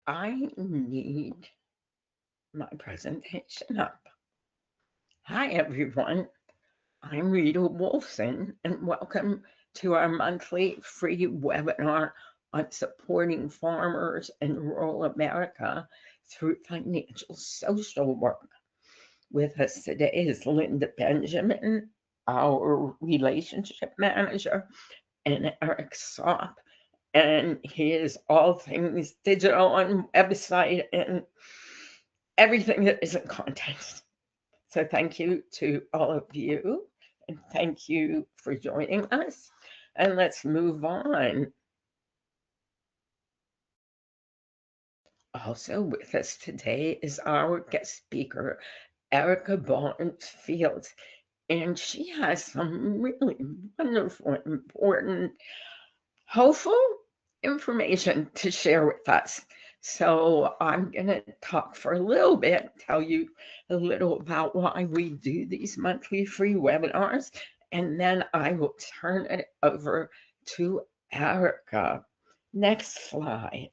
I need my presentation up. Hi, everyone. I'm Rita Wolfson, and welcome to our monthly free webinar on supporting farmers in rural America through financial social work. With us today is Linda Benjamin, our relationship manager, and Eric Sopp, and he is all things digital on website and everything that isn't content. So thank you to all of you, and thank you for joining us. And let's move on. Also with us today is our guest speaker, Erica Barnes-Fields, and she has some really wonderful, important, hopeful information to share with us. So I'm going to talk for a little bit, tell you a little about why we do these monthly free webinars, and then I will turn it over to Erica. Next slide.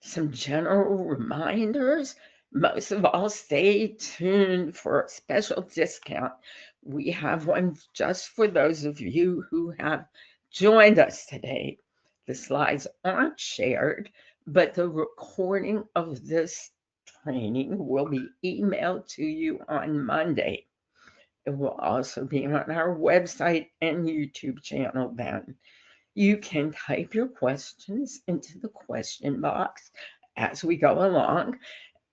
Some general reminders. Most of all, stay tuned for a special discount. We have one just for those of you who have joined us today. The slides aren't shared, but the recording of this training will be emailed to you on Monday. It will also be on our website and YouTube channel then. You can type your questions into the question box as we go along,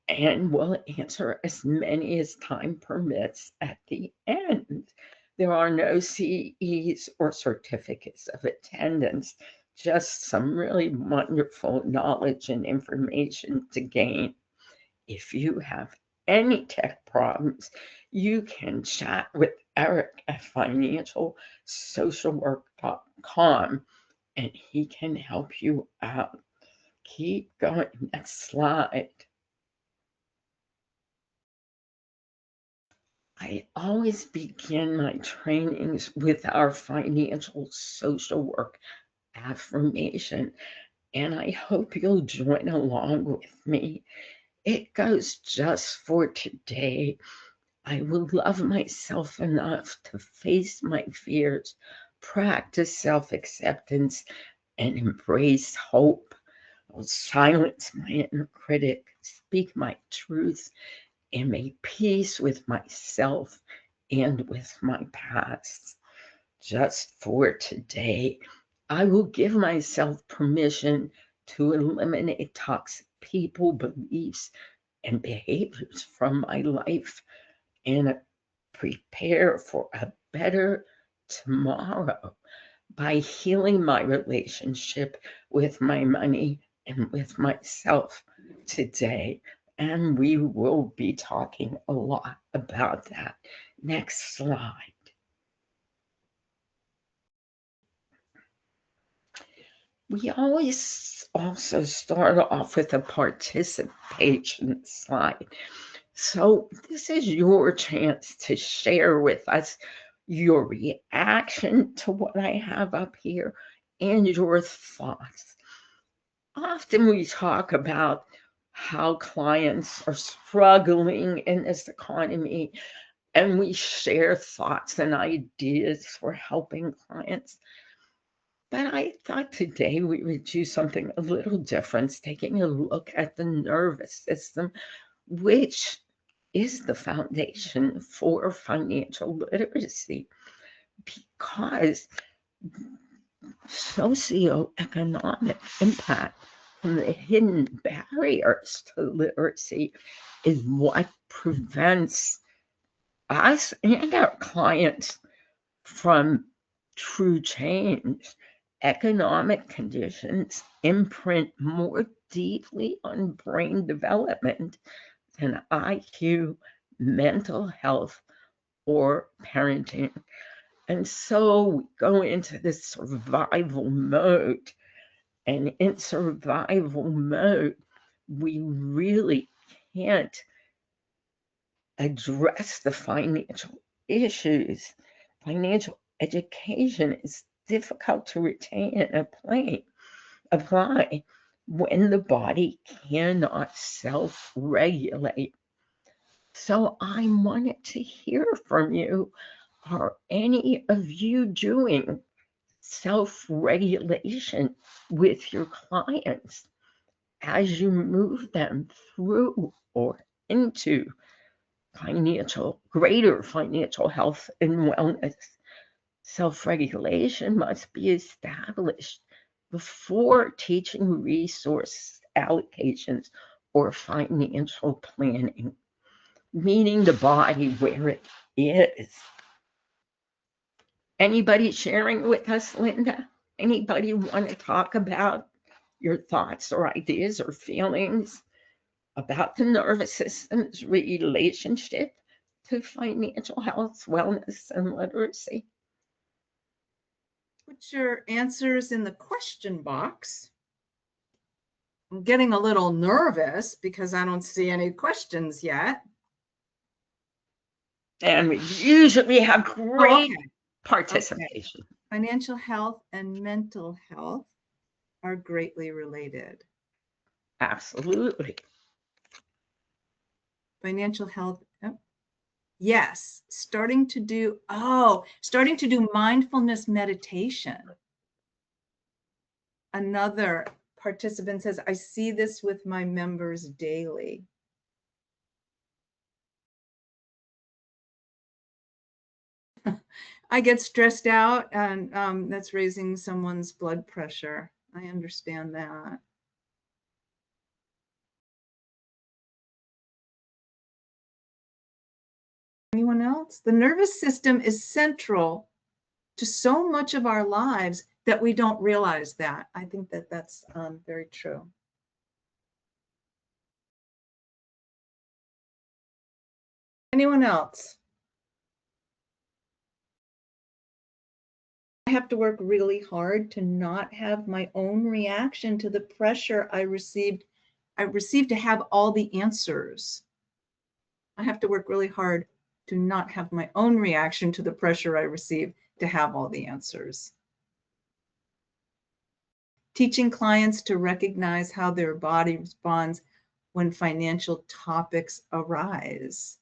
and we'll answer as many as time permits at the end. There are no CEs or certificates of attendance, just some really wonderful knowledge and information to gain. If you have any tech problems, you can chat with Eric at financialsocialwork.com, and he can help you out. Keep going. Next slide. I always begin my trainings with our financial social work affirmation, and I hope you'll join along with me. It goes just for today. I will love myself enough to face my fears, practice self-acceptance, and embrace hope. I'll silence my inner critic, speak my truth, and make peace with myself and with my past. Just for today, I will give myself permission to eliminate toxic people, beliefs, and behaviors from my life and prepare for a better tomorrow by healing my relationship with my money and with myself today. And we will be talking a lot about that. Next slide. We always also start off with a participation slide. So this is your chance to share with us your reaction to what I have up here and your thoughts. Often we talk about how clients are struggling in this economy, and we share thoughts and ideas for helping clients. But I thought today we would do something a little different, taking a look at the nervous system, which is the foundation for financial literacy, because socioeconomic impact from the hidden barriers to literacy is what prevents us and our clients from true change. Economic conditions imprint more deeply on brain development than IQ, mental health, or parenting. And so we go into this survival mode. And in survival mode, we really can't address the financial issues. Financial education is difficult to retain and apply. when the body cannot self-regulate. So I wanted to hear from you. Are any of you doing self-regulation with your clients as you move them through or into greater financial health and wellness? Self-regulation must be established before teaching resource allocations or financial planning, meeting the body where it is. Anybody sharing with us, Linda? Anybody want to talk about your thoughts or ideas or feelings about the nervous system's relationship to financial health, wellness, and literacy? Put your answers in the question box. I'm getting a little nervous because I don't see any questions yet. And we usually have great participation. Okay. Financial health and mental health are greatly related. Absolutely. Financial health, yes, starting to do mindfulness meditation. Another participant says, I see this with my members daily. I get stressed out, and that's raising someone's blood pressure. I understand that. Anyone else? The nervous system is central to so much of our lives that we don't realize that. I think that that's very true. Anyone else? I have to work really hard to not have my own reaction to the pressure I received to have all the answers. I have to work really hard to not have my own reaction to the pressure I receive to have all the answers. Teaching clients to recognize how their body responds when financial topics arise.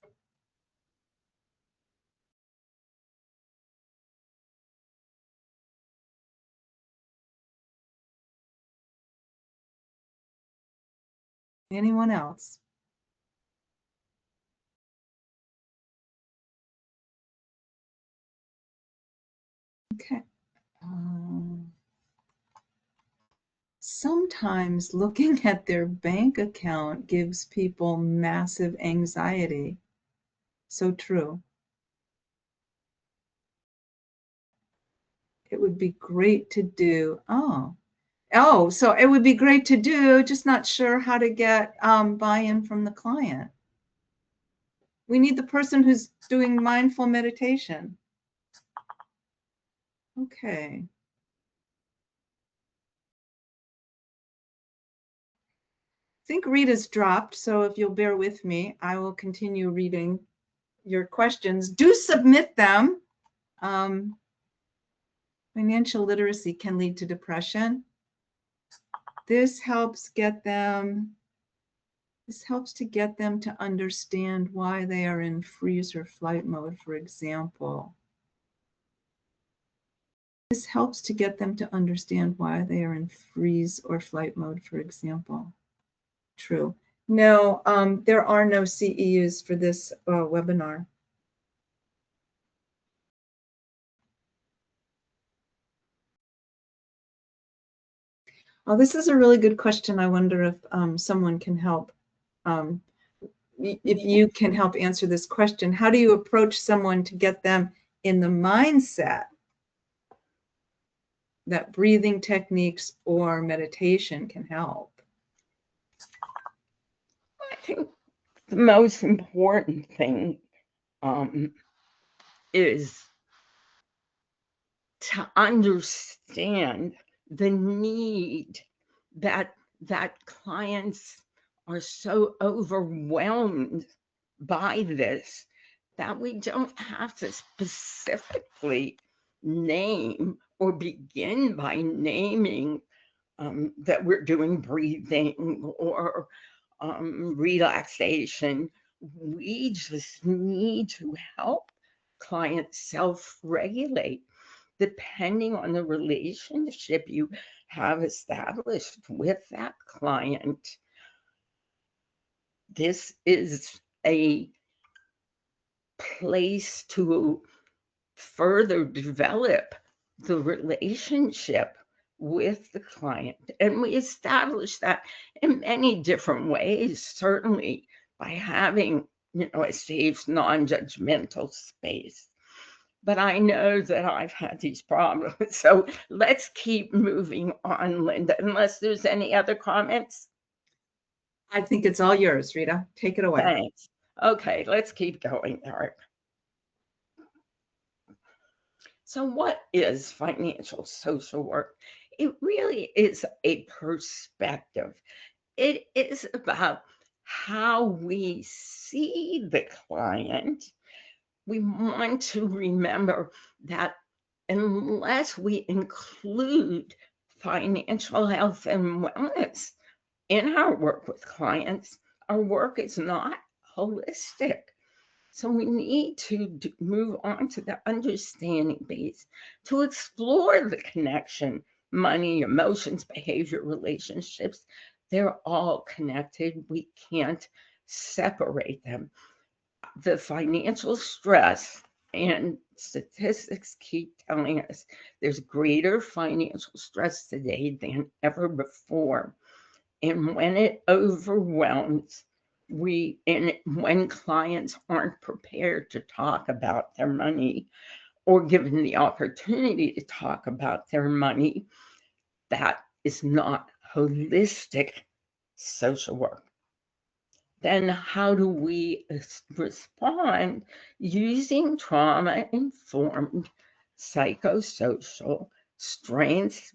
Anyone else? Okay. Sometimes looking at their bank account gives people massive anxiety. So true. It would be great to do. So it would be great to do, just not sure how to get buy-in from the client. We need the person who's doing mindful meditation. Okay. I think Rita's dropped, so if you'll bear with me, I will continue reading your questions. Do submit them. Financial literacy can lead to depression. This helps to get them to understand why they are in freeze or flight mode, for example. This helps to get them to understand why they are in freeze or flight mode, for example. True. No, there are no CEUs for this webinar. Oh, this is a really good question. I wonder if someone can help. If you can help answer this question, how do you approach someone to get them in the mindset that breathing techniques or meditation can help? I think the most important thing is to understand the need that clients are so overwhelmed by this that we don't have to specifically name or begin by naming that we're doing breathing or relaxation. We just need to help clients self regulate depending on the relationship you have established with that client. This is a place to further develop the relationship with the client. And we establish that in many different ways, certainly by having, a safe, non-judgmental space. But I know that I've had these problems. So let's keep moving on, Linda, unless there's any other comments. I think it's all yours, Rita. Take it away. Thanks. Okay, let's keep going, Eric. So, what is financial social work? It really is a perspective. It is about how we see the client. We want to remember that unless we include financial health and wellness in our work with clients, our work is not holistic. So we need to move on to the understanding base to explore the connection, money, emotions, behavior, relationships. They're all connected. We can't separate them. The financial stress and statistics keep telling us there's greater financial stress today than ever before. And when it overwhelms, and when clients aren't prepared to talk about their money or given the opportunity to talk about their money, that is not holistic social work. Then how do we respond using trauma informed psychosocial strengths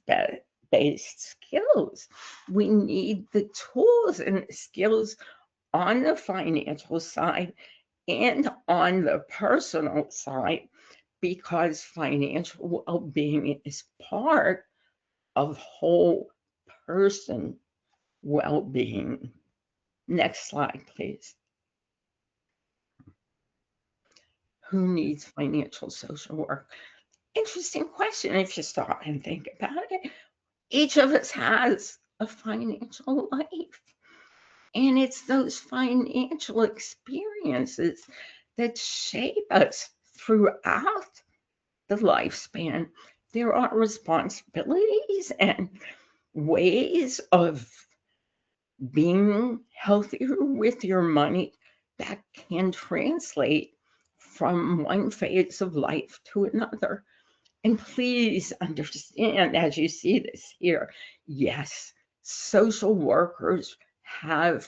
based skills? We need the tools and skills on the financial side and on the personal side because financial well-being is part of whole person well-being. Next slide, please. Who needs financial social work? Interesting question if you stop and think about it. Each of us has a financial life, and it's those financial experiences that shape us throughout the lifespan. There are responsibilities and ways of being healthier with your money that can translate from one phase of life to another. And please understand as you see this here, yes, social workers have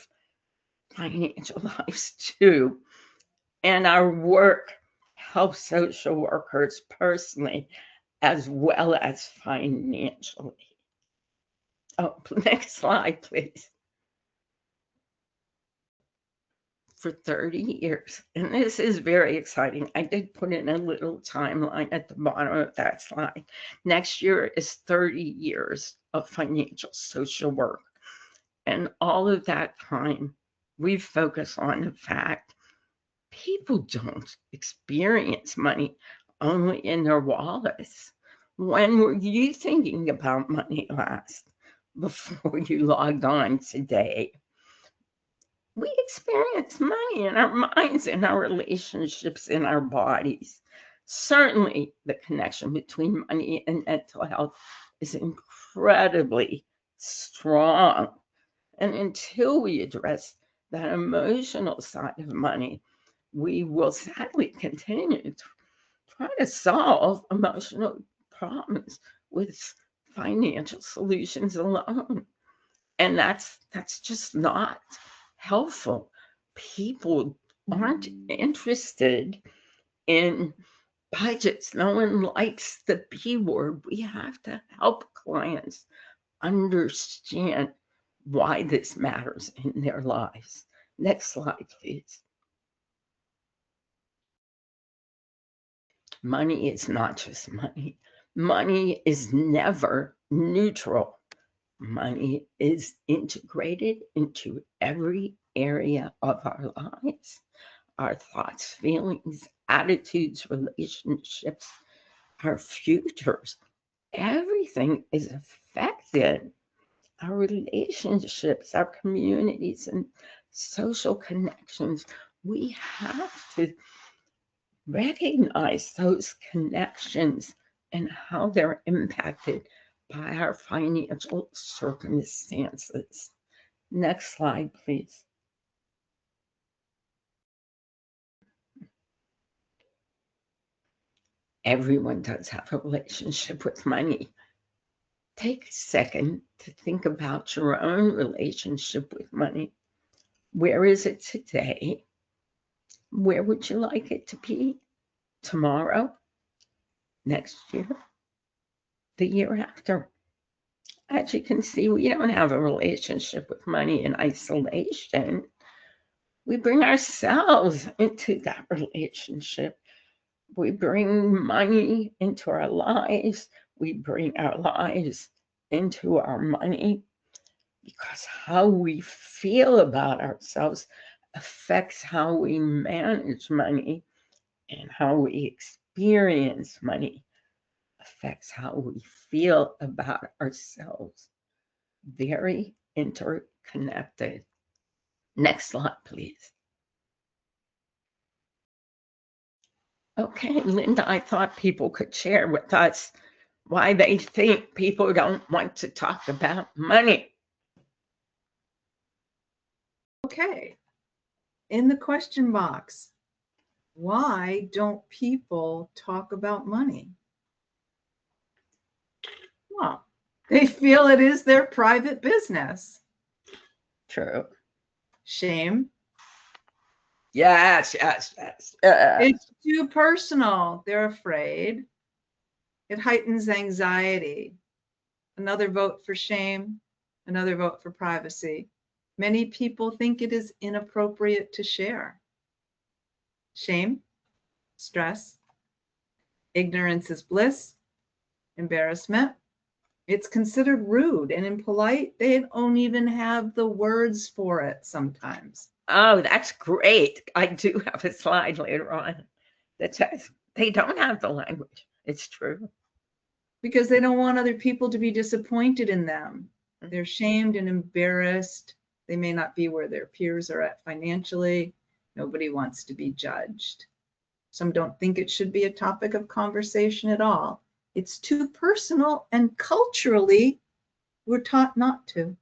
financial lives too. And our work helps social workers personally as well as financially. Oh, next slide, please. For 30 years. And this is very exciting. I did put in a little timeline at the bottom of that slide. Next year is 30 years of financial social work. And all of that time, we've focused on the fact people don't experience money only in their wallets. When were you thinking about money last before you logged on today? We experience money in our minds, in our relationships, in our bodies. Certainly, the connection between money and mental health is incredibly strong. And until we address that emotional side of money, we will sadly continue to try to solve emotional problems with financial solutions alone. And that's just not helpful. People aren't interested in budgets. No one likes the B word. We have to help clients understand why this matters in their lives. Next slide, please. Money is not just money. Money is never neutral. Money is integrated into every area of our lives. Our thoughts, feelings, attitudes, relationships, our futures. Everything is affected. Our relationships, our communities, and social connections. We have to recognize those connections and how they're impacted by our financial circumstances. Next slide, please. Everyone does have a relationship with money. Take a second to think about your own relationship with money. Where is it today? Where would you like it to be tomorrow, next year, the year after? As you can see, we don't have a relationship with money in isolation. We bring ourselves into that relationship. We bring money into our lives. We bring our lives into our money, because how we feel about ourselves affects how we manage money, and how we experience money affects how we feel about ourselves. Very interconnected. Next slide, please. Okay, Linda, I thought people could share with us why they think people don't want to talk about money. Okay. In the question box, why don't people talk about money? Well, they feel it is their private business. True. Shame. Yes. It's too personal. They're afraid. It heightens anxiety. Another vote for shame, another vote for privacy. Many people think it is inappropriate to share. Shame, stress, ignorance is bliss, embarrassment. It's considered rude and impolite. They don't even have the words for it sometimes. Oh, that's great. I do have a slide later on that says they don't have the language. It's true. Because they don't want other people to be disappointed in them. They're shamed and embarrassed. They may not be where their peers are at financially. Nobody wants to be judged. Some don't think it should be a topic of conversation at all. It's too personal, and culturally, we're taught not to.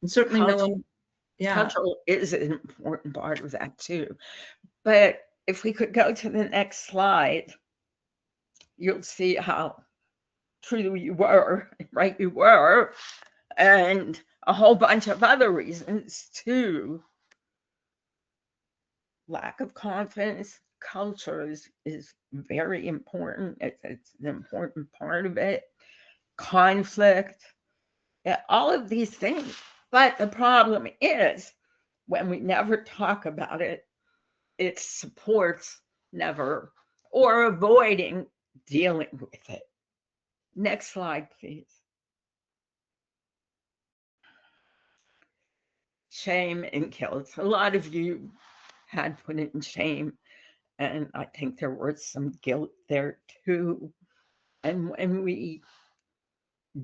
And certainly no one, yeah. Cultural is an important part of that too. But if we could go to the next slide, you'll see how true you were, right? You were, and a whole bunch of other reasons too. Lack of confidence, culture is very important. It's an important part of it. Conflict, yeah, all of these things. But the problem is, when we never talk about it, it supports never or avoiding dealing with it. Next slide, please. Shame and guilt. A lot of you had put in shame, and I think there was some guilt there too. And when we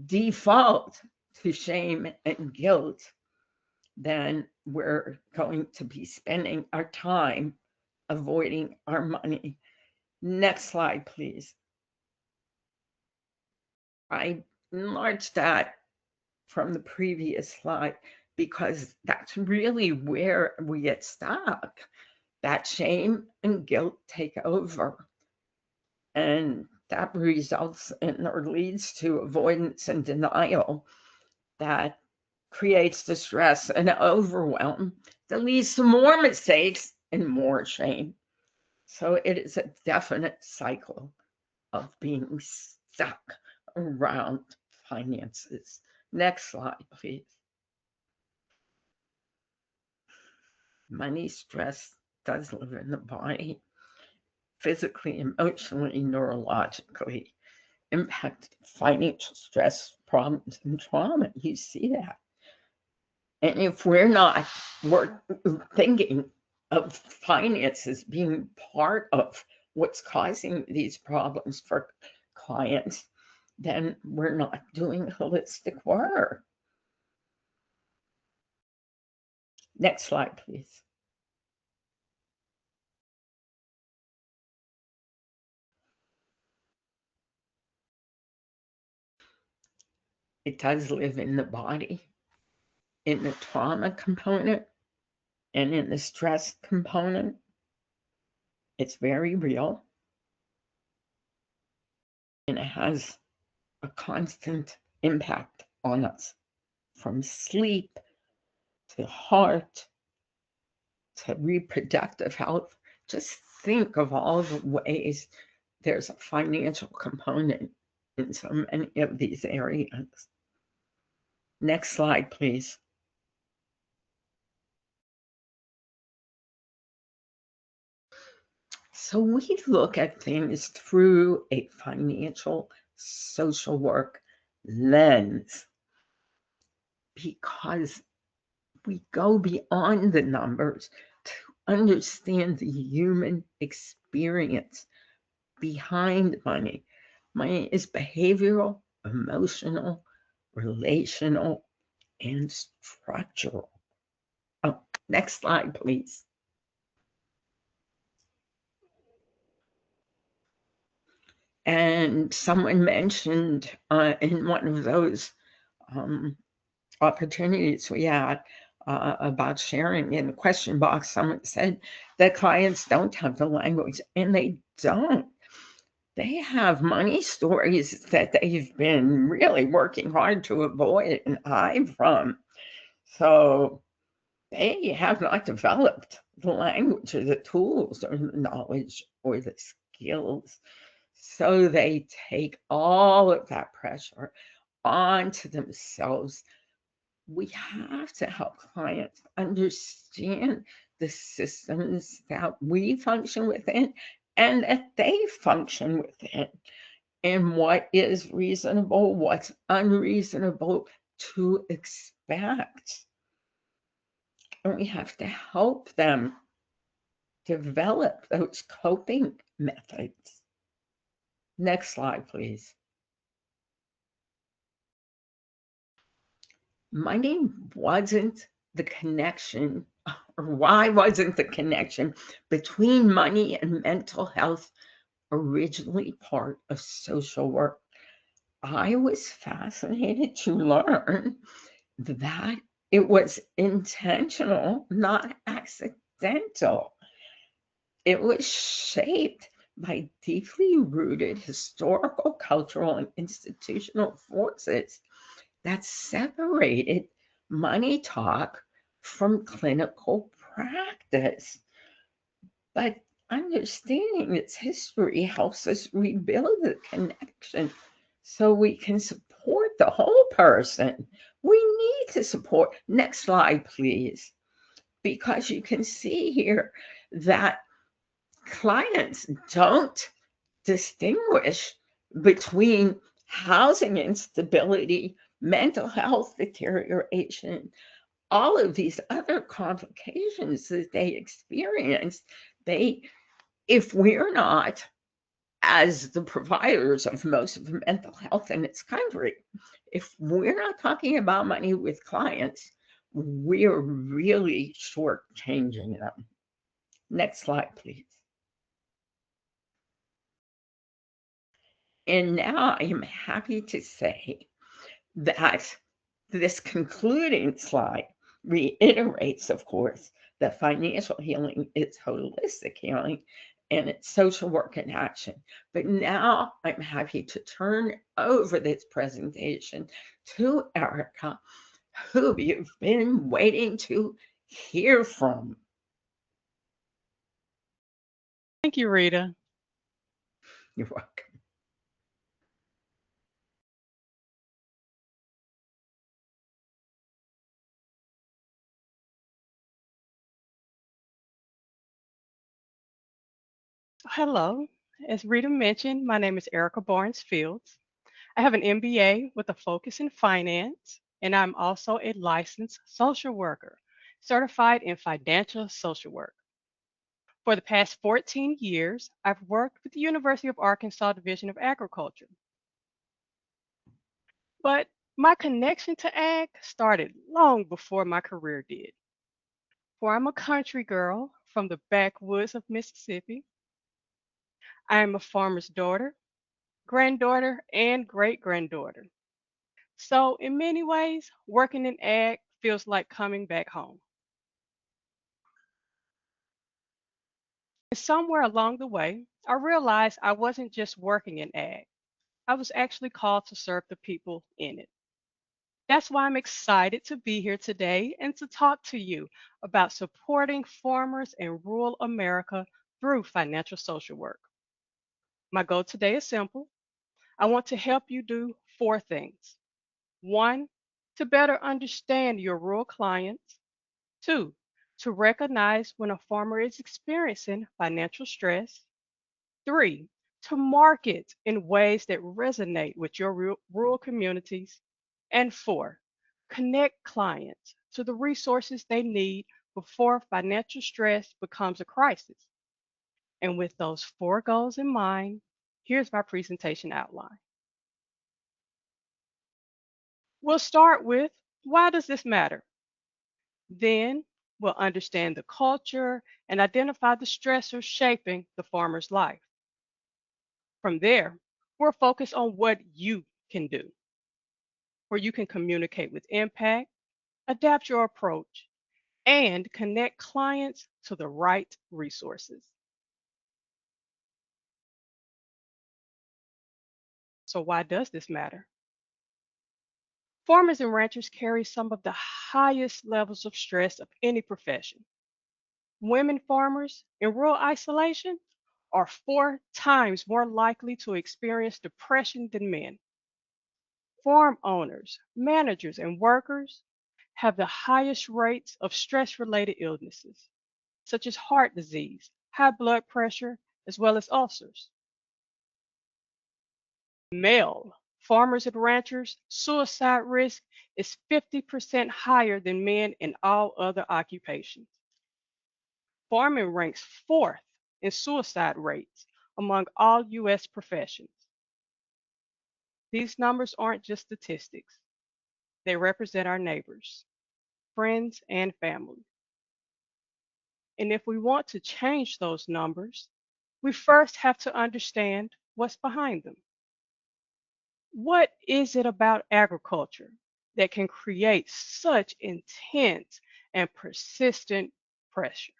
default to shame and guilt, then we're going to be spending our time avoiding our money. Next slide, please. I enlarged that from the previous slide because that's really where we get stuck. That shame and guilt take over. And that results in or leads to avoidance and denial that creates the stress and overwhelm that leads to more mistakes and more shame. So it is a definite cycle of being stuck around finances. Next slide, please. Money stress does live in the body, physically, emotionally, neurologically. Impact financial stress problems and trauma. You see that. And if we're not we're thinking of finances being part of what's causing these problems for clients, then we're not doing holistic work. Next slide, please. It does live in the body, in the trauma component, and in the stress component. It's very real, and it has a constant impact on us, from sleep to heart to reproductive health. Just think of all the ways there's a financial component in so many of these areas. Next slide, please. So we look at things through a financial social work lens because we go beyond the numbers to understand the human experience behind money. Money is behavioral, emotional, relational, and structural. Oh, next slide, please. And someone mentioned in one of those um, opportunities we had about sharing in the question box, someone said that clients don't have the language, and they don't. They have money stories that they've been really working hard to avoid and hide from. So they have not developed the language or the tools or the knowledge or the skills. So they take all of that pressure onto themselves. We have to help clients understand the systems that we function within and that they function within, and what is reasonable, what's unreasonable to expect. And we have to help them develop those coping methods. Next slide, please. Money wasn't the connection, or why wasn't the connection between money and mental health originally part of social work? I was fascinated to learn that it was intentional, not accidental. It was shaped by deeply rooted historical, cultural, and institutional forces that separated money talk from clinical practice. But understanding its history helps us rebuild the connection so we can support the whole person. We need to support. Next slide, please. Because you can see here that clients don't distinguish between housing instability, mental health deterioration, all of these other complications that they experience. They, if we're not, as the providers of most of the mental health in this country, if we're not talking about money with clients, we're really shortchanging them. Next slide, please. And now I am happy to say that this concluding slide reiterates, of course, that financial healing is holistic healing and it's social work in action. But now I'm happy to turn over this presentation to Erica, who you've been waiting to hear from. Thank you, Rita. You're welcome. Hello. As Rita mentioned, my name is Erica Barnes Fields. I have an MBA with a focus in finance, and I'm also a licensed social worker, certified in financial social work. For the past 14 years, I've worked with the University of Arkansas Division of Agriculture. But my connection to ag started long before my career did. For I'm a country girl from the backwoods of Mississippi. I am a farmer's daughter, granddaughter, and great granddaughter. So, in many ways, working in ag feels like coming back home. And somewhere along the way, I realized I wasn't just working in ag, I was actually called to serve the people in it. That's why I'm excited to be here today and to talk to you about supporting farmers in rural America through financial social work. My goal today is simple. I want to help you do four things. One, to better understand your rural clients. Two, to recognize when a farmer is experiencing financial stress. Three, to market in ways that resonate with your rural communities. And four, connect clients to the resources they need before financial stress becomes a crisis. And with those four goals in mind, here's my presentation outline. We'll start with why does this matter? Then we'll understand the culture and identify the stressors shaping the farmer's life. From there, we'll focus on what you can do, where you can communicate with impact, adapt your approach, and connect clients to the right resources. So, why does this matter? Farmers and ranchers carry some of the highest levels of stress of any profession. Women farmers in rural isolation are 4 times more likely to experience depression than men. Farm owners, managers, and workers have the highest rates of stress related illnesses, such as heart disease, high blood pressure, as well as ulcers. Male farmers and ranchers, suicide risk is 50% higher than men in all other occupations. Farming ranks fourth in suicide rates among all U.S. professions. These numbers aren't just statistics, they represent our neighbors, friends, and family. And if we want to change those numbers, we first have to understand what's behind them. What is it about agriculture that can create such intense and persistent pressure?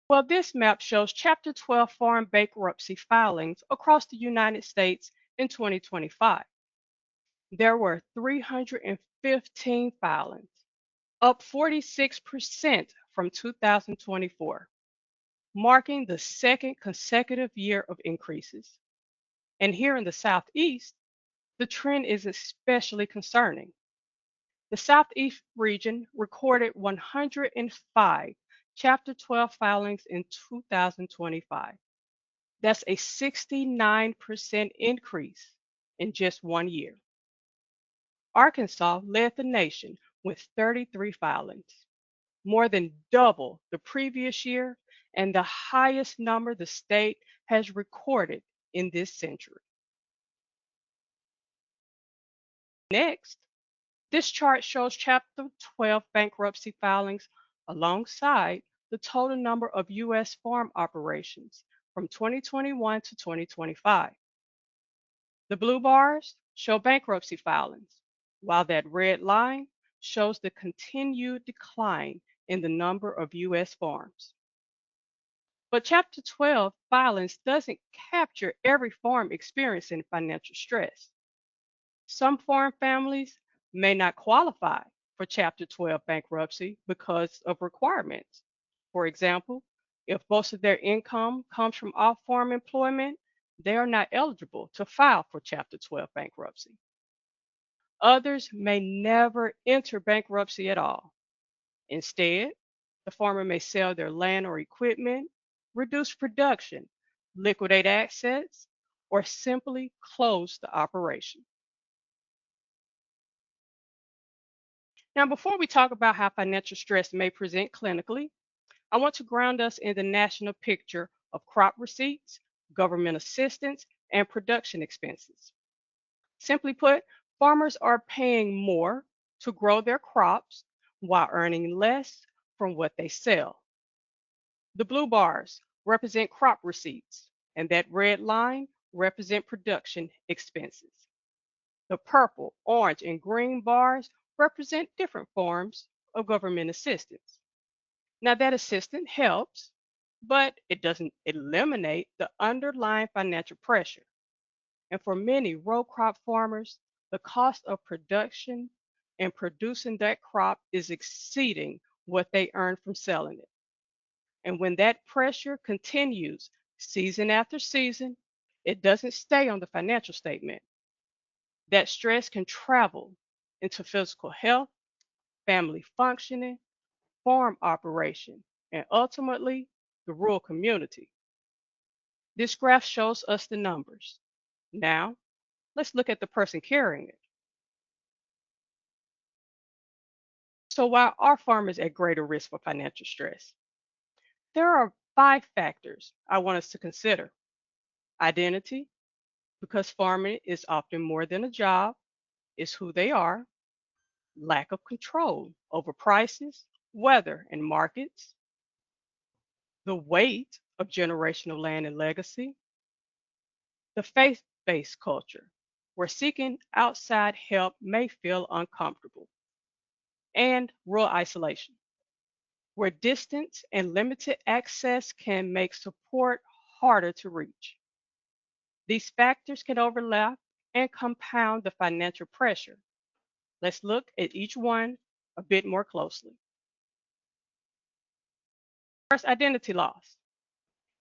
Well, this map shows Chapter 12 farm bankruptcy filings across the United States in 2025. There were 315 filings, up 46% from 2024, marking the second consecutive year of increases. And here in the Southeast, the trend is especially concerning. The Southeast region recorded 105 Chapter 12 filings in 2025. That's a 69% increase in just 1 year. Arkansas led the nation with 33 filings, more than double the previous year and the highest number the state has recorded in this century. Next, this chart shows Chapter 12 bankruptcy filings alongside the total number of U.S. farm operations from 2021 to 2025. The blue bars show bankruptcy filings, while that red line shows the continued decline in the number of U.S. farms. But Chapter 12 filings doesn't capture every farm experiencing financial stress. Some farm families may not qualify for Chapter 12 bankruptcy because of requirements. For example, if most of their income comes from off farm employment, they are not eligible to file for Chapter 12 bankruptcy. Others may never enter bankruptcy at all. Instead, the farmer may sell their land or equipment, reduce production, liquidate assets, or simply close the operation. Now, before we talk about how financial stress may present clinically, I want to ground us in the national picture of crop receipts, government assistance, and production expenses. Simply put, farmers are paying more to grow their crops while earning less from what they sell. The blue bars represent crop receipts, and that red line represent production expenses. The purple, orange, and green bars represent different forms of government assistance. Now, that assistance helps, but it doesn't eliminate the underlying financial pressure. And for many row crop farmers, the cost of production and producing that crop is exceeding what they earn from selling it. And when that pressure continues season after season, it doesn't stay on the financial statement. That stress can travel into physical health, family functioning, farm operation, and ultimately the rural community. This graph shows us the numbers. Now, let's look at the person carrying it. So, why are farmers at greater risk for financial stress? There are 5 factors I want us to consider: identity, because farming is often more than a job, it's who they are; lack of control over prices, weather, and markets; the weight of generational land and legacy; the faith based culture, where seeking outside help may feel uncomfortable; and rural isolation, where distance and limited access can make support harder to reach. These factors can overlap and compound the financial pressure. Let's look at each one a bit more closely. First, identity loss.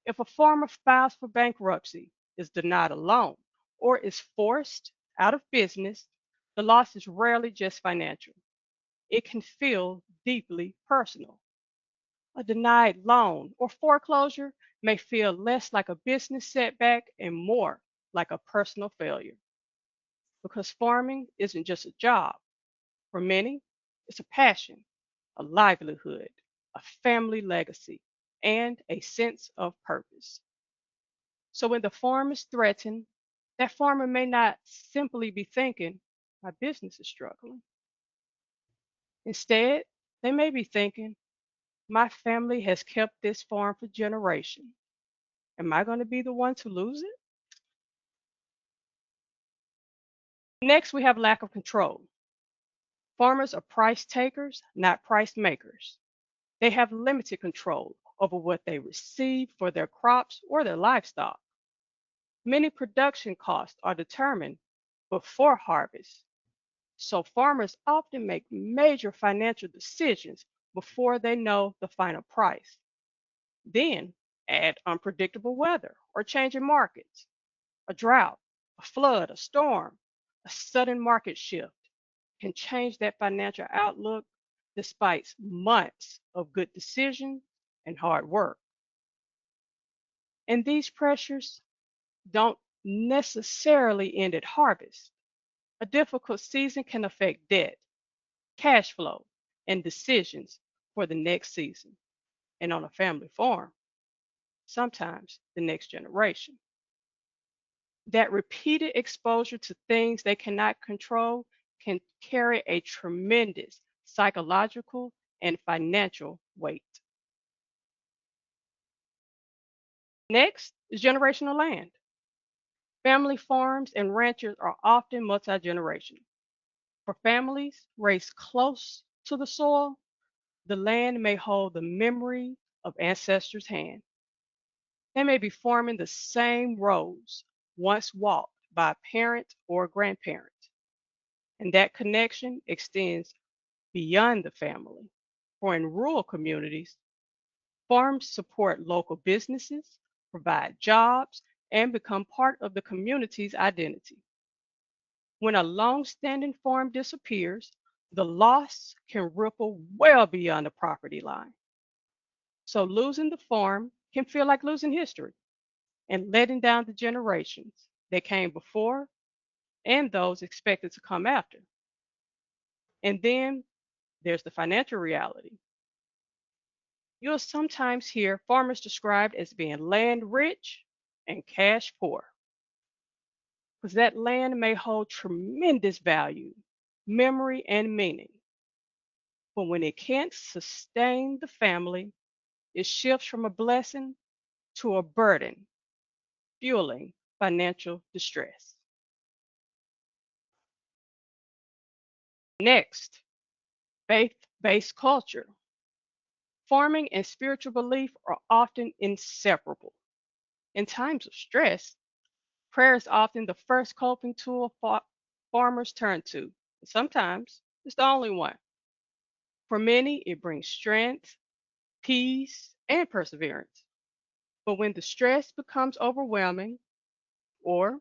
If a farmer files for bankruptcy, is denied a loan, or is forced out of business, the loss is rarely just financial. It can feel deeply personal. A denied loan or foreclosure may feel less like a business setback and more like a personal failure, because farming isn't just a job. For many, it's a passion, a livelihood, a family legacy, and a sense of purpose. So when the farm is threatened, that farmer may not simply be thinking, my business is struggling. Instead, they may be thinking, my family has kept this farm for generations. Am I going to be the one to lose it? Next, we have lack of control. Farmers are price takers, not price makers. They have limited control over what they receive for their crops or their livestock. Many production costs are determined before harvest, so farmers often make major financial decisions before they know the final price. Then add unpredictable weather or changing markets, a drought, a flood, a storm, a sudden market shift can change that financial outlook despite months of good decisions and hard work. And these pressures don't necessarily end at harvest. A difficult season can affect debt, cash flow, and decisions for the next season. And on a family farm, sometimes the next generation. That repeated exposure to things they cannot control can carry a tremendous psychological and financial weight. Next is generational land. Family farms and ranches are often multi generational. For families raised close to the soil, the land may hold the memory of ancestors' hand. They may be farming the same roads once walked by a parent or a grandparent, and that connection extends beyond the family. For in rural communities, farms support local businesses, provide jobs, and become part of the community's identity. When a long-standing farm disappears, the loss can ripple well beyond the property line. So losing the farm can feel like losing history and letting down the generations that came before and those expected to come after. And then there's the financial reality. You'll sometimes hear farmers described as being land rich and cash poor, because that land may hold tremendous value, memory, and meaning. But when it can't sustain the family, it shifts from a blessing to a burden, fueling financial distress. Next, faith based culture. Farming and spiritual belief are often inseparable. In times of stress, prayer is often the first coping tool farmers turn to. Sometimes it's the only one. For many, it brings strength, peace, and perseverance. But when the stress becomes overwhelming, or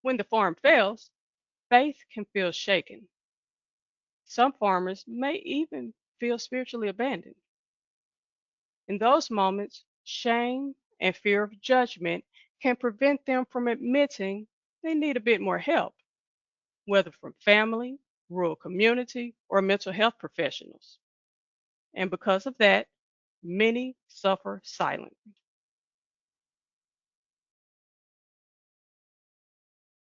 when the farm fails, faith can feel shaken. Some farmers may even feel spiritually abandoned. In those moments, shame and fear of judgment can prevent them from admitting they need a bit more help, whether from family, rural community, or mental health professionals. And because of that, many suffer silently.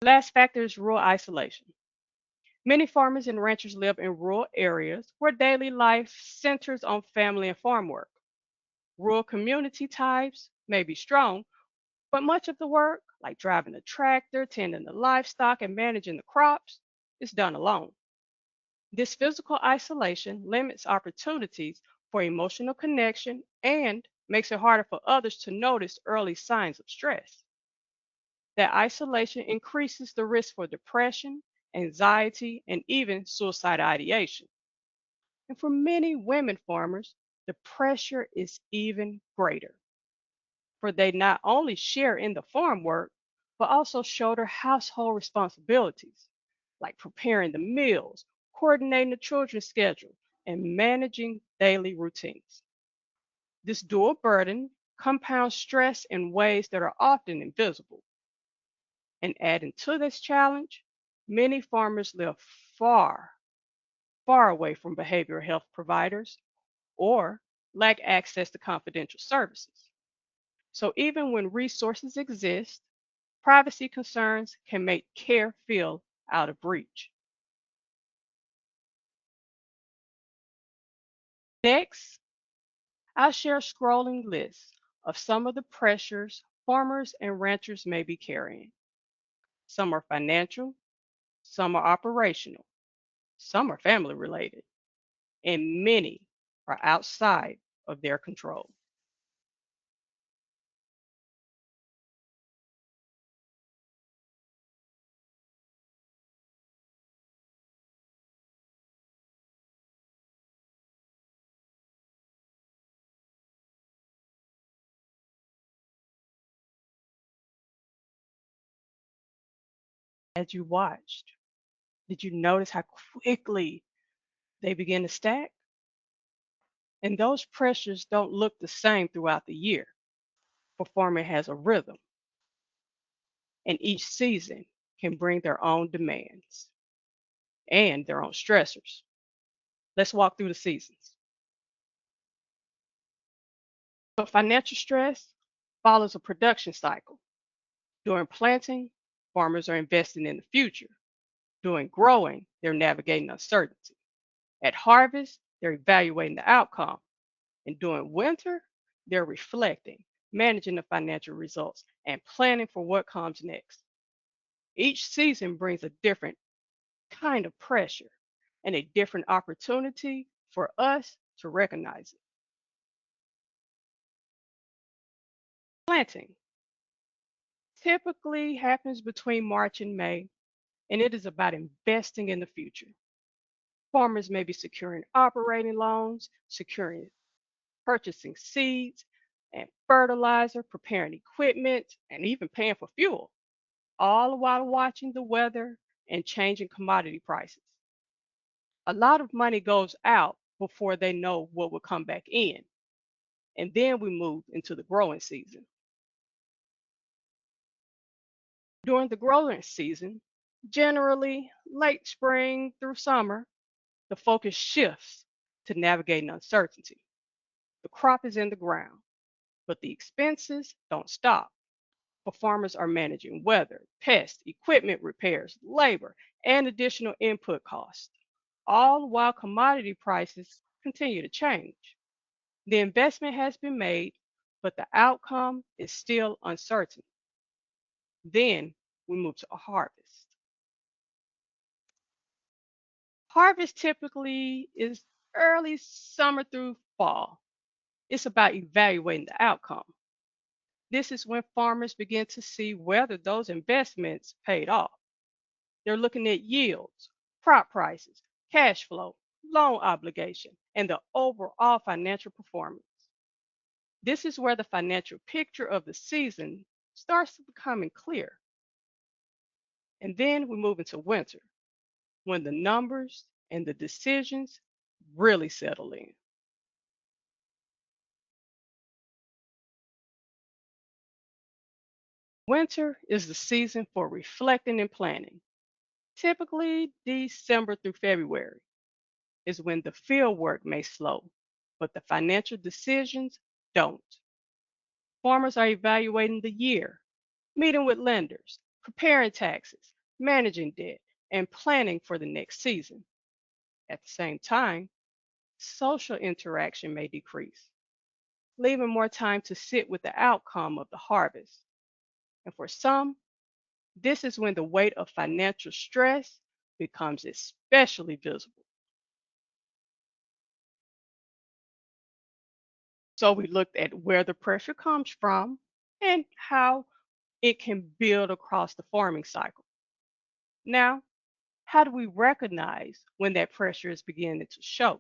Last factor is rural isolation. Many farmers and ranchers live in rural areas where daily life centers on family and farm work. Rural community ties may be strong, but much of the work, like driving a tractor, tending the livestock, and managing the crops, is done alone. This physical isolation limits opportunities for emotional connection and makes it harder for others to notice early signs of stress. That isolation increases the risk for depression, anxiety, and even suicide ideation. And for many women farmers, the pressure is even greater, for they not only share in the farm work, but also shoulder household responsibilities like preparing the meals, coordinating the children's schedule, and managing daily routines. This dual burden compounds stress in ways that are often invisible. And adding to this challenge, many farmers live far, far away from behavioral health providers or lack access to confidential services. So even when resources exist, privacy concerns can make care feel out of reach. Next, I'll share a scrolling list of some of the pressures farmers and ranchers may be carrying. Some are financial, some are operational, some are family related, and many are outside of their control. As you watched, did you notice how quickly they begin to stack? And those pressures don't look the same throughout the year. Performing has a rhythm, and each season can bring their own demands and their own stressors. Let's walk through the seasons. So, financial stress follows a production cycle. During planting, farmers are investing in the future. During growing, they're navigating uncertainty. At harvest, they're evaluating the outcome. And during winter, they're reflecting, managing the financial results, and planning for what comes next. Each season brings a different kind of pressure and a different opportunity for us to recognize it. Planting typically happens between March and May, and it is about investing in the future. Farmers may be securing operating loans, securing purchasing seeds and fertilizer, preparing equipment, and even paying for fuel, all while watching the weather and changing commodity prices. A lot of money goes out before they know what will come back in. And then we move into the growing season. During the growing season, generally late spring through summer, the focus shifts to navigating uncertainty. The crop is in the ground, but the expenses don't stop. For farmers are managing weather, pests, equipment repairs, labor, and additional input costs, all while commodity prices continue to change. The investment has been made, but the outcome is still uncertain. Then we move to a harvest. Harvest typically is early summer through fall. It's about evaluating the outcome. This is when farmers begin to see whether those investments paid off. They're looking at yields, crop prices, cash flow, loan obligation, and the overall financial performance. This is where the financial picture of the season starts becoming clear. And then we move into winter, when the numbers and the decisions really settle in. Winter is the season for reflecting and planning. Typically, December through February is when the field work may slow, but the financial decisions don't. Farmers are evaluating the year, meeting with lenders, preparing taxes, managing debt, and planning for the next season. At the same time, social interaction may decrease, leaving more time to sit with the outcome of the harvest. And for some, this is when the weight of financial stress becomes especially visible. So we looked at where the pressure comes from and how it can build across the farming cycle. Now, how do we recognize when that pressure is beginning to show?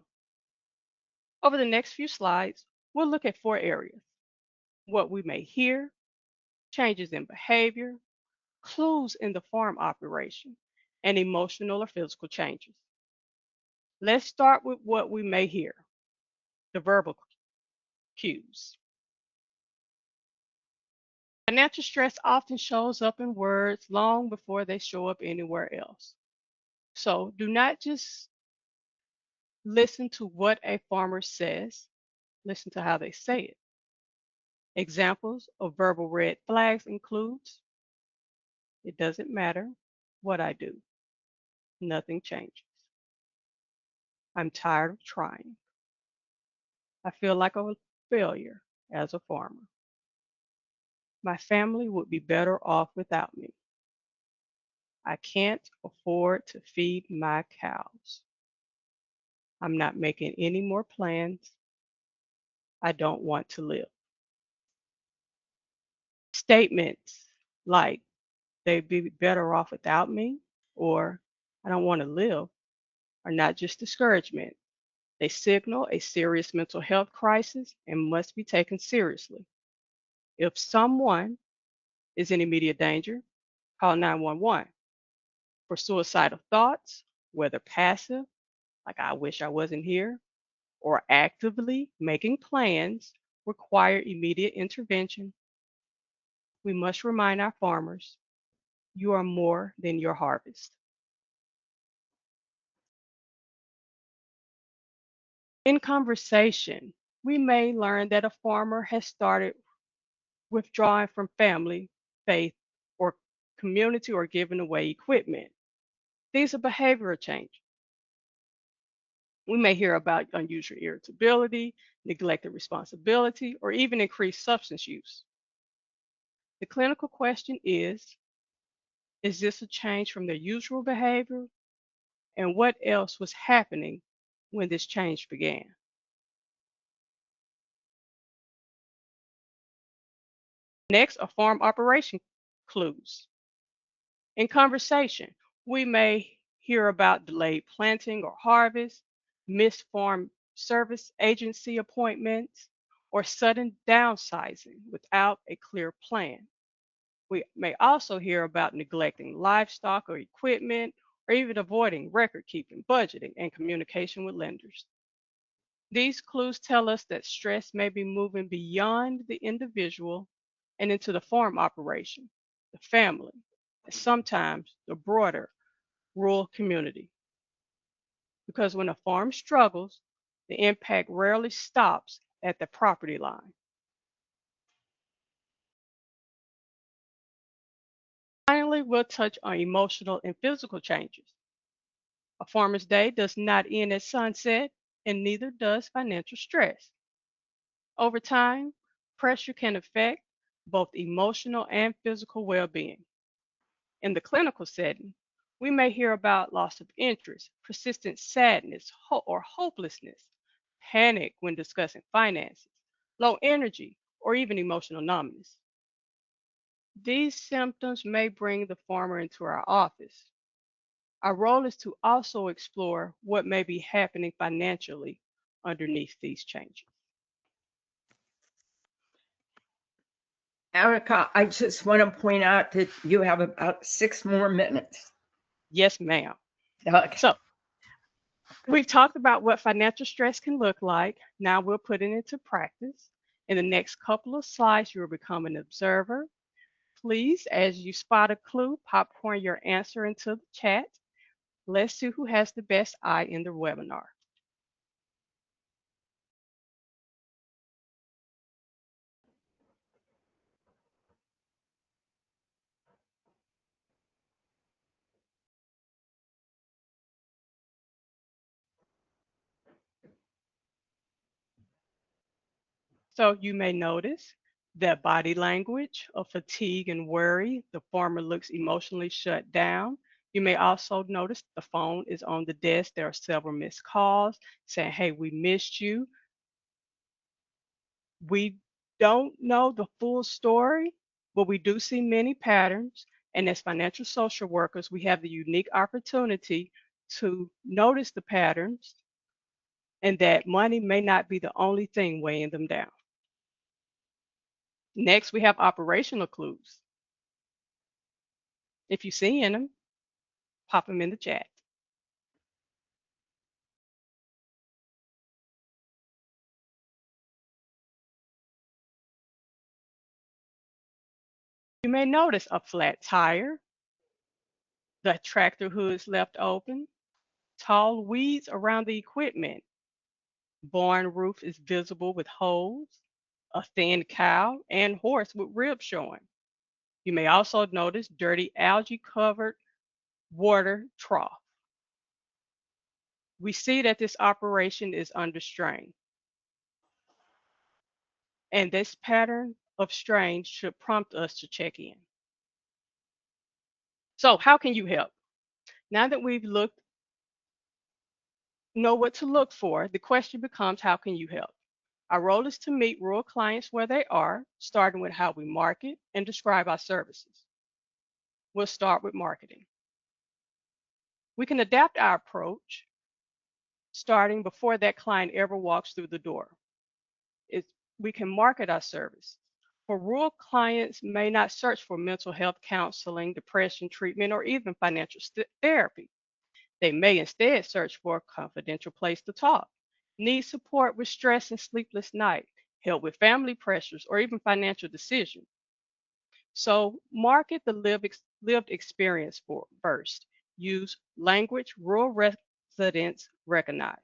Over the next few slides, we'll look at four areas: what we may hear, changes in behavior, clues in the farm operation, and emotional or physical changes. Let's start with what we may hear, the verbal cues. Financial stress often shows up in words long before they show up anywhere else. So do not just listen to what a farmer says, listen to how they say it. Examples of verbal red flags includes: it doesn't matter what I do, nothing changes. I'm tired of trying. I feel like a failure as a farmer. My family would be better off without me. I can't afford to feed my cows. I'm not making any more plans. I don't want to live. Statements like they'd be better off without me or I don't want to live are not just discouragement. They signal a serious mental health crisis and must be taken seriously. If someone is in immediate danger, call 911. For suicidal thoughts, whether passive, like I wish I wasn't here, or actively making plans, require immediate intervention. We must remind our farmers, you are more than your harvest. In conversation, we may learn that a farmer has started withdrawing from family, faith, or community, or giving away equipment. These are behavioral changes. We may hear about unusual irritability, neglected responsibility, or even increased substance use. The clinical question is this a change from their usual behavior? And what else was happening when this change began? Next are farm operation clues. In conversation, we may hear about delayed planting or harvest, missed farm service agency appointments, or sudden downsizing without a clear plan. We may also hear about neglecting livestock or equipment, or even avoiding record keeping, budgeting, and communication with lenders. These clues tell us that stress may be moving beyond the individual and into the farm operation, the family, and sometimes the broader rural community. Because when a farm struggles, the impact rarely stops at the property line. Finally, we'll touch on emotional and physical changes. A farmer's day does not end at sunset, and neither does financial stress. Over time, pressure can affect both emotional and physical well being. In the clinical setting, we may hear about loss of interest, persistent sadness, or hopelessness, panic when discussing finances, low energy, or even emotional numbness. These symptoms may bring the farmer into our office. Our role is to also explore what may be happening financially underneath these changes. Erica, I just want to point out that you have about 6 more minutes. Yes, ma'am. Okay. So, we've talked about what financial stress can look like. Now we'll put it into practice. In the next couple of slides, you'll become an observer. Please, as you spot a clue, popcorn your answer into the chat. Let's see who has the best eye in the webinar. So you may notice that body language of fatigue and worry. The farmer looks emotionally shut down. You may also notice the phone is on the desk. There are several missed calls saying, hey, we missed you. We don't know the full story, but we do see many patterns. And as financial social workers, we have the unique opportunity to notice the patterns and that money may not be the only thing weighing them down. Next, we have operational clues. If you see in them, pop them in the chat. You may notice a flat tire, the tractor hood is left open, tall weeds around the equipment, barn roof is visible with holes, a thin cow and horse with ribs showing. You may also notice dirty algae covered water trough. We see that this operation is under strain, and this pattern of strain should prompt us to check in. So, how can you help? Now that we've know what to look for, the question becomes, how can you help? Our role is to meet rural clients where they are, starting with how we market and describe our services. We'll start with marketing. We can adapt our approach starting before that client ever walks through the door. We can market our service. For rural clients may not search for mental health counseling, depression treatment, or even financial therapy. They may instead search for a confidential place to talk, need support with stress and sleepless night, help with family pressures, or even financial decisions. So market the lived experience first. Use language rural residents recognize.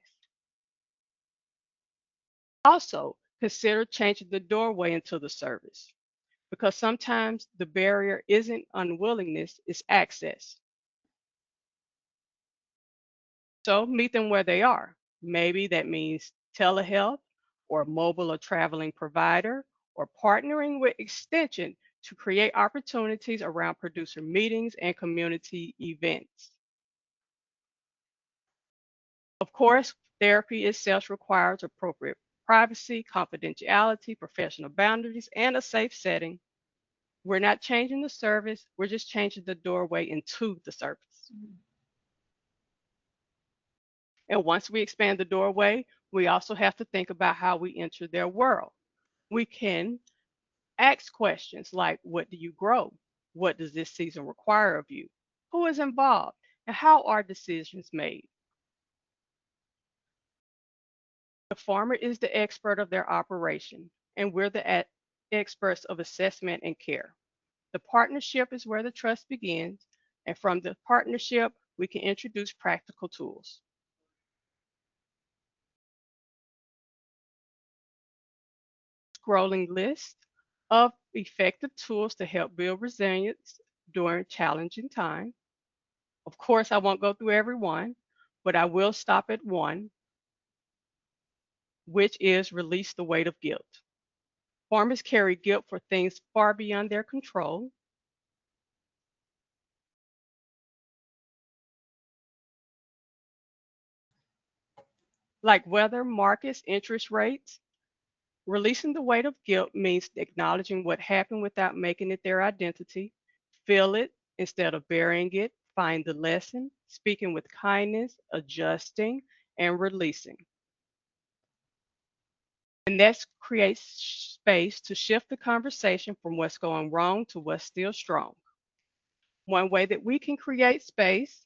Also, consider changing the doorway into the service because sometimes the barrier isn't unwillingness, it's access. So meet them where they are. Maybe that means telehealth or mobile or traveling provider or partnering with Extension to create opportunities around producer meetings and community events. Of course, therapy itself requires appropriate privacy, confidentiality, professional boundaries, and a safe setting. We're not changing the service, we're just changing the doorway into the service. And once we expand the doorway, we also have to think about how we enter their world. We can ask questions like, what do you grow? What does this season require of you? Who is involved? And how are decisions made? The farmer is the expert of their operation, and we're the experts of assessment and care. The partnership is where the trust begins, and from the partnership, we can introduce practical tools. Scrolling list of effective tools to help build resilience during challenging times. Of course, I won't go through every one, but I will stop at one, which is release the weight of guilt. Farmers carry guilt for things far beyond their control. Like weather, markets, interest rates. Releasing the weight of guilt means acknowledging what happened without making it their identity. Feel it instead of burying it. Find the lesson, speaking with kindness, adjusting, and releasing. And that creates space to shift the conversation from what's going wrong to what's still strong. One way that we can create space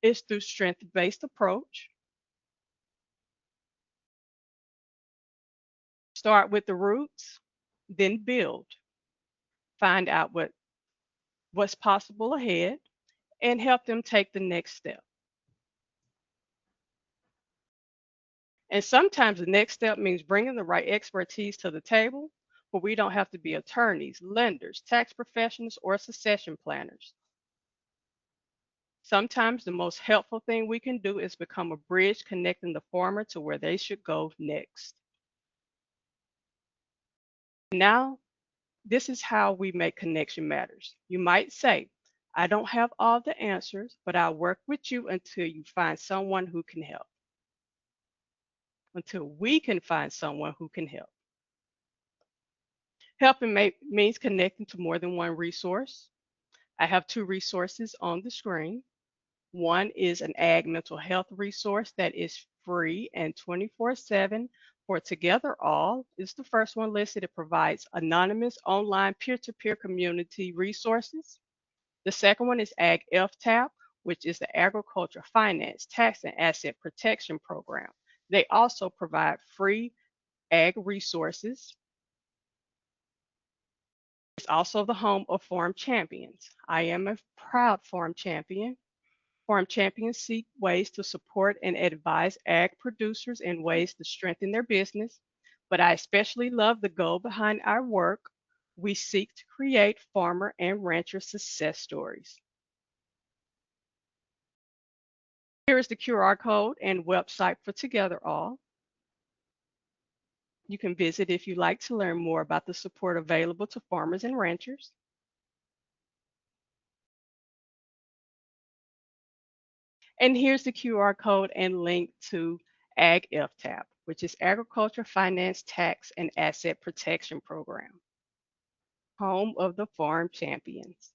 is through strength based approach. Start with the roots, then build. Find out what's possible ahead and help them take the next step. And sometimes the next step means bringing the right expertise to the table, but we don't have to be attorneys, lenders, tax professionals, or succession planners. Sometimes the most helpful thing we can do is become a bridge connecting the farmer to where they should go next. Now, this is how we make connection matters. You might say, I don't have all the answers, but I'll work with you until you find someone who can help, until we can find someone who can help. Helping means connecting to more than one resource. I have two resources on the screen. One is an ag mental health resource that is free and 24/7 for Together All is the first one listed. It provides anonymous online peer-to-peer community resources. The second one is Ag FTAP, which is the Agriculture Finance, Tax, and Asset Protection Program. They also provide free ag resources. It's also the home of Farm Champions. I am a proud Farm Champion. Farm champions seek ways to support and advise ag producers and ways to strengthen their business. But I especially love the goal behind our work. We seek to create farmer and rancher success stories. Here is the QR code and website for Together All. You can visit if you'd like to learn more about the support available to farmers and ranchers. And here's the QR code and link to Ag FTAP, which is Agriculture Finance Tax and Asset Protection Program, home of the Farm Champions.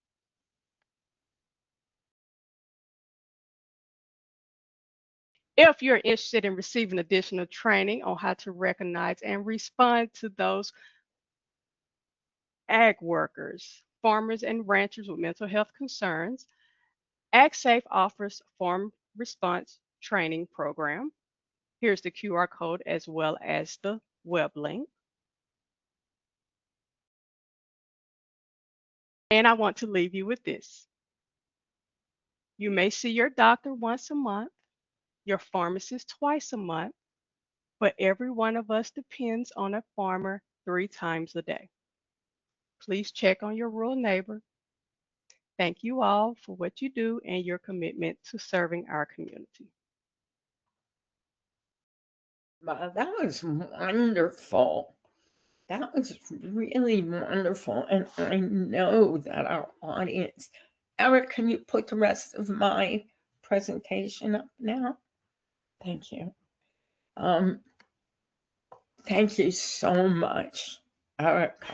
If you're interested in receiving additional training on how to recognize and respond to those ag workers, farmers, and ranchers with mental health concerns, AgSafe offers farm response training program. Here's the QR code as well as the web link. And I want to leave you with this. You may see your doctor once a month, your pharmacist twice a month, but every one of us depends on a farmer 3 times a day. Please check on your rural neighbor. Thank you all for what you do and your commitment to serving our community. Wow, that was wonderful. That was really wonderful. And I know that our audience, Eric, can you put the rest of my presentation up now? Thank you. Um, thank you so much, Eric.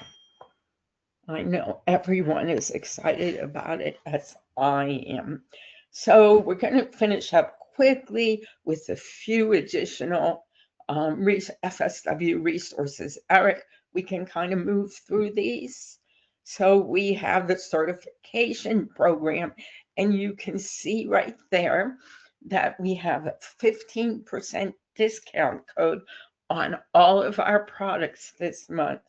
I know everyone is excited about it as I am. So we're going to finish up quickly with a few additional FSW resources. Eric, we can kind of move through these. So we have the certification program, and you can see right there that we have a 15% discount code on all of our products this month.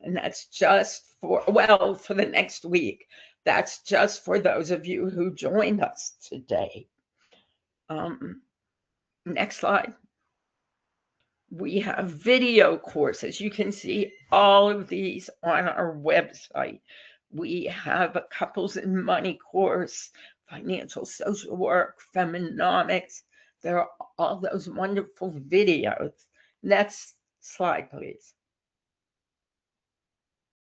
And that's just for, well, for the next week. That's just for those of you who joined us today. Next slide. We have video courses. You can see all of these on our website. We have a couples and money course, financial social work, feminomics. There are all those wonderful videos. Next slide, please.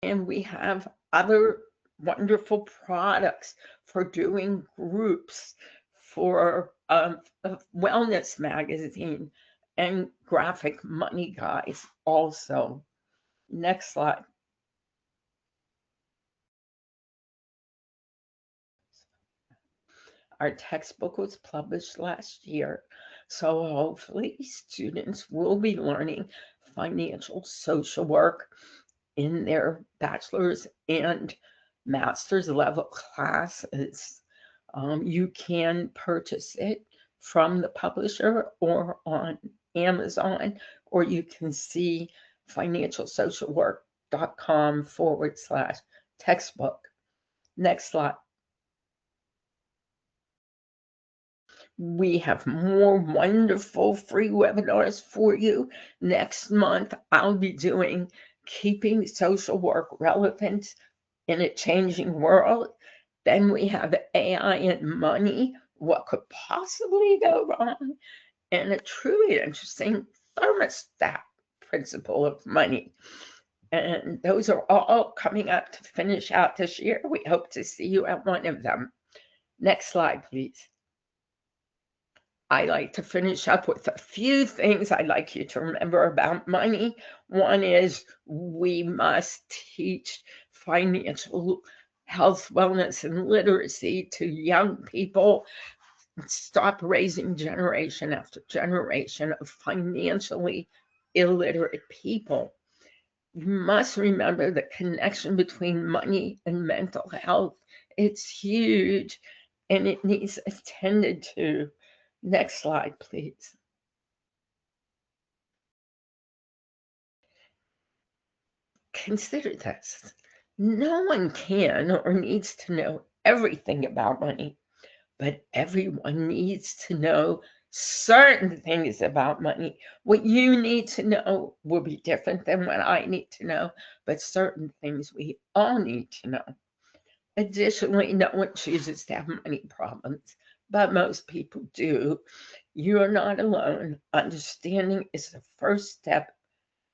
And we have other wonderful products for doing groups, for a wellness magazine and graphic money guides also. Next slide. Our textbook was published last year, so hopefully students will be learning financial social work in their bachelor's and master's level classes. You can purchase it from the publisher or on Amazon, or you can see financialsocialwork.com/textbook. Next slide. We have more wonderful free webinars for you. Next month, I'll be doing Keeping Social Work Relevant in a Changing World. Then we have AI and Money, What Could Possibly Go Wrong? And a truly interesting thermostat principle of money. And those are all coming up to finish out this year. We hope to see you at one of them. Next slide, please. I like to finish up with a few things I'd like you to remember about money. One is we must teach financial health, wellness, and literacy to young people. Stop raising generation after generation of financially illiterate people. You must remember the connection between money and mental health. It's huge and it needs attended to. Next slide, please. Consider this. No one can or needs to know everything about money, but everyone needs to know certain things about money. What you need to know will be different than what I need to know, but certain things we all need to know. Additionally, no one chooses to have money problems, but most people do. You are not alone. Understanding is the first step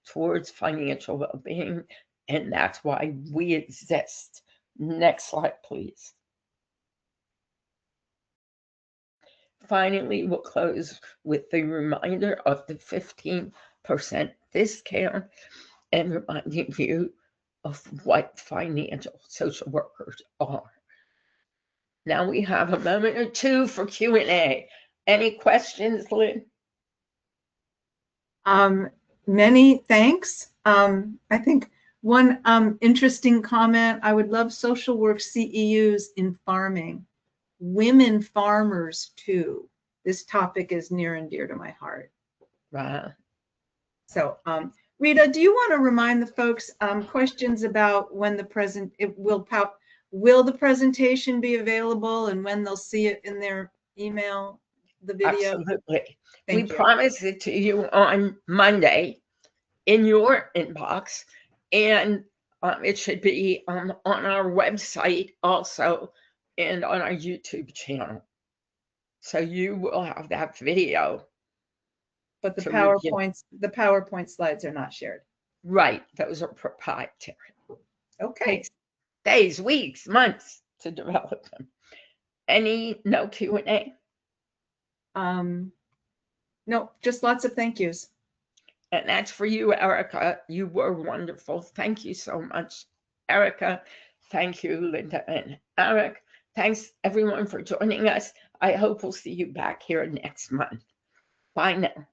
towards financial well-being, and that's why we exist. Next slide, please. Finally, we'll close with the reminder of the 15% discount and reminding you of what financial social workers are. Now we have a moment or two for Q&A. Any questions, Lynn? Many thanks. I think one interesting comment, I would love social work CEUs in farming. Women farmers too. This topic is near and dear to my heart. Right. So Rita, do you want to remind the folks questions about when will the presentation be available and when they'll see it in their email, the video? Absolutely. Thank We you. promise it to you on Monday in your inbox, and it should be on our website also and on our YouTube channel. So you will have that video. But the PowerPoint slides are not shared. Right, those are proprietary. Okay. Takes days, weeks, months to develop them. No Q&A? No, just lots of thank yous. And that's for you, Erica. You were wonderful. Thank you so much, Erica. Thank you, Linda and Eric. Thanks, everyone, for joining us. I hope we'll see you back here next month. Bye now.